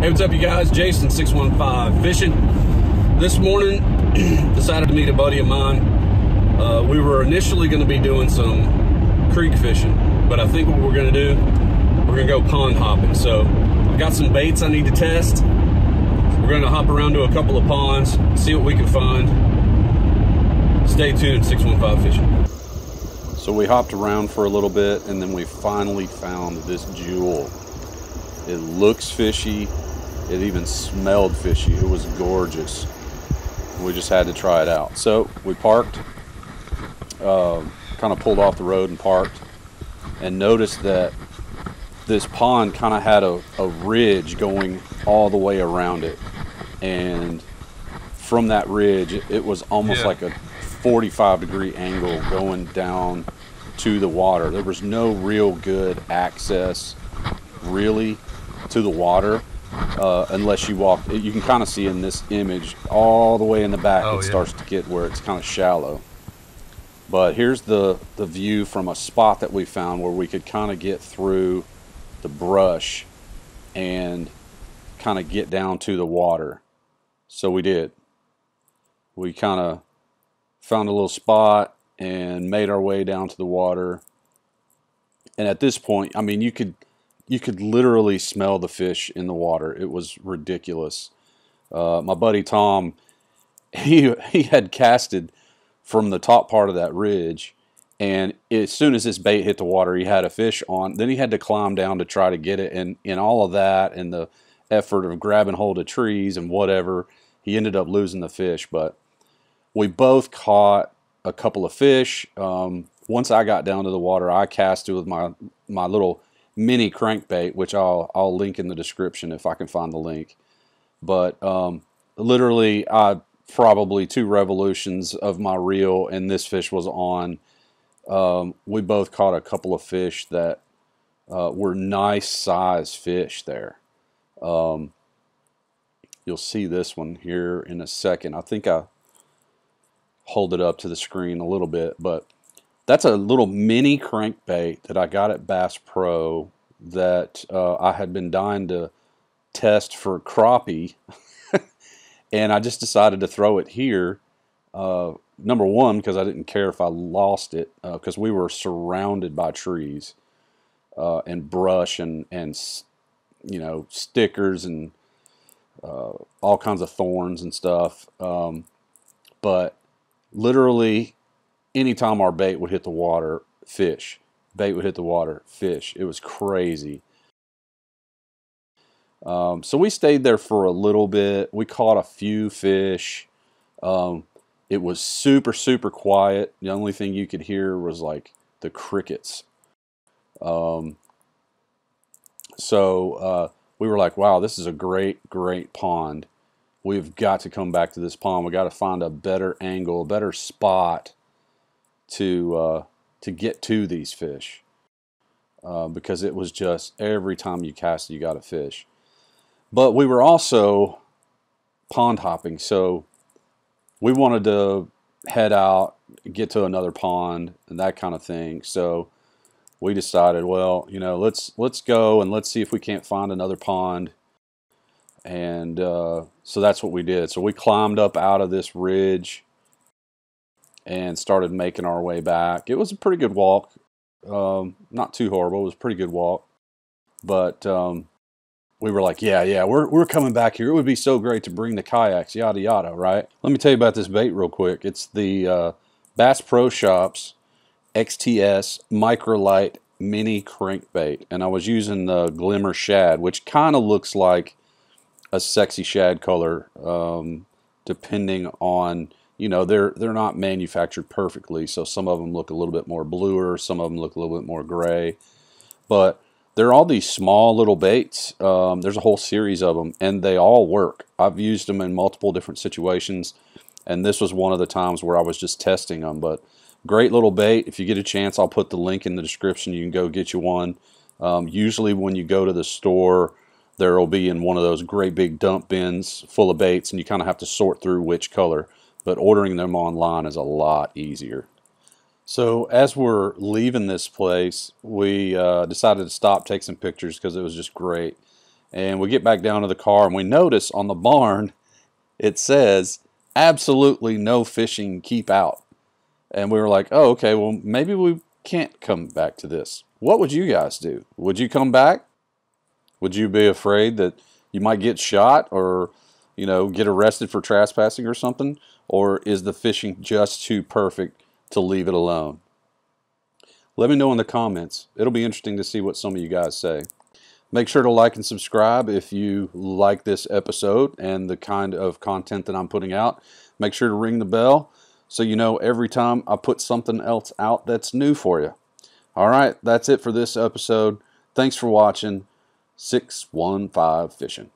Hey, what's up, you guys? Jason 615 fishing. This morning, decided to meet a buddy of mine. We were initially going to be doing some creek fishing, but I think what we're going to do, we're going to go pond hopping. So I've got some baits I need to test. We're going to hop around to a couple of ponds, see what we can find. Stay tuned, 615 fishing. So we hopped around for a little bit, and then we finally found this jewel. It looks fishy. It even smelled fishy. It was gorgeous. We just had to try it out. So we parked, kind of pulled off the road and parked, and noticed that this pond kind of had a ridge going all the way around it. And from that ridge, it was almost like a 45-degree angle going down to the water. There was no real good access, really, to the water. Unless you walk, you can kind of see in this image all the way in the back, it starts to get where it's kind of shallow. But here's the view from a spot that we found where we could kind of get through the brush and kind of get down to the water. So we did. We kind of found a little spot and made our way down to the water. And at this point, I mean, you could literally smell the fish in the water. It was ridiculous. My buddy Tom, he had casted from the top part of that ridge, and as soon as this bait hit the water, he had a fish on. Then he had to climb down to try to get it, and in all of that and the effort of grabbing hold of trees and whatever, he ended up losing the fish. But we both caught a couple of fish. Once I got down to the water, I casted with my little mini crankbait, which I'll link in the description if I can find the link. But literally, probably 2 revolutions of my reel, and this fish was on. We both caught a couple of fish that were nice size fish there. You'll see this one here in a second. I think I hold it up to the screen a little bit, but that's a little mini crankbait that I got at Bass Pro that I had been dying to test for crappie, and I just decided to throw it here. Number one, because I didn't care if I lost it, because we were surrounded by trees and brush and you know, stickers and all kinds of thorns and stuff. But literally, anytime our bait would hit the water, fish. Bait would hit the water, fish. It was crazy. So we stayed there for a little bit. We caught a few fish. It was super, super quiet. The only thing you could hear was like the crickets. So we were like, wow, this is a great, great pond. We've got to come back to this pond. We got to find a better angle, a better spot to get to these fish, because it was just every time you cast it, you got a fish. But we were also pond hopping, so we wanted to head out, get to another pond, and that kind of thing. So we decided, well, you know, let's go and let's see if we can't find another pond. And so that's what we did. So we climbed up out of this ridge and started making our way back. It was a pretty good walk. Not too horrible. It was a pretty good walk. But we were like, yeah, we're coming back here. It would be so great to bring the kayaks, yada, yada, right? Let me tell you about this bait real quick. It's the Bass Pro Shops XTS Microlight Mini Crankbait. And I was using the Glimmer Shad, which kind of looks like a sexy shad color, depending on, you know, they're not manufactured perfectly, so some of them look a little bit more bluer, some of them look a little bit more gray, but they're all these small little baits. There's a whole series of them, and they all work. I've used them in multiple different situations, and this was one of the times where I was just testing them. But great little bait. If you get a chance, I'll put the link in the description. You can go get you one. Usually when you go to the store, there will be in one of those great big dump bins full of baits, and you kind of have to sort through which color. But ordering them online is a lot easier. So as we're leaving this place, we decided to stop, take some pictures because it was just great. And we get back down to the car and we notice on the barn it says absolutely no fishing, keep out. And we were like, oh, okay, well, maybe we can't come back to this. What would you guys do? Would you come back? Would you be afraid that you might get shot or, you know, get arrested for trespassing or something? Or is the fishing just too perfect to leave it alone? Let me know in the comments. It'll be interesting to see what some of you guys say. Make sure to like and subscribe if you like this episode and the kind of content that I'm putting out. Make sure to ring the bell so you know every time I put something else out that's new for you. All right, that's it for this episode. Thanks for watching 615 Fishing.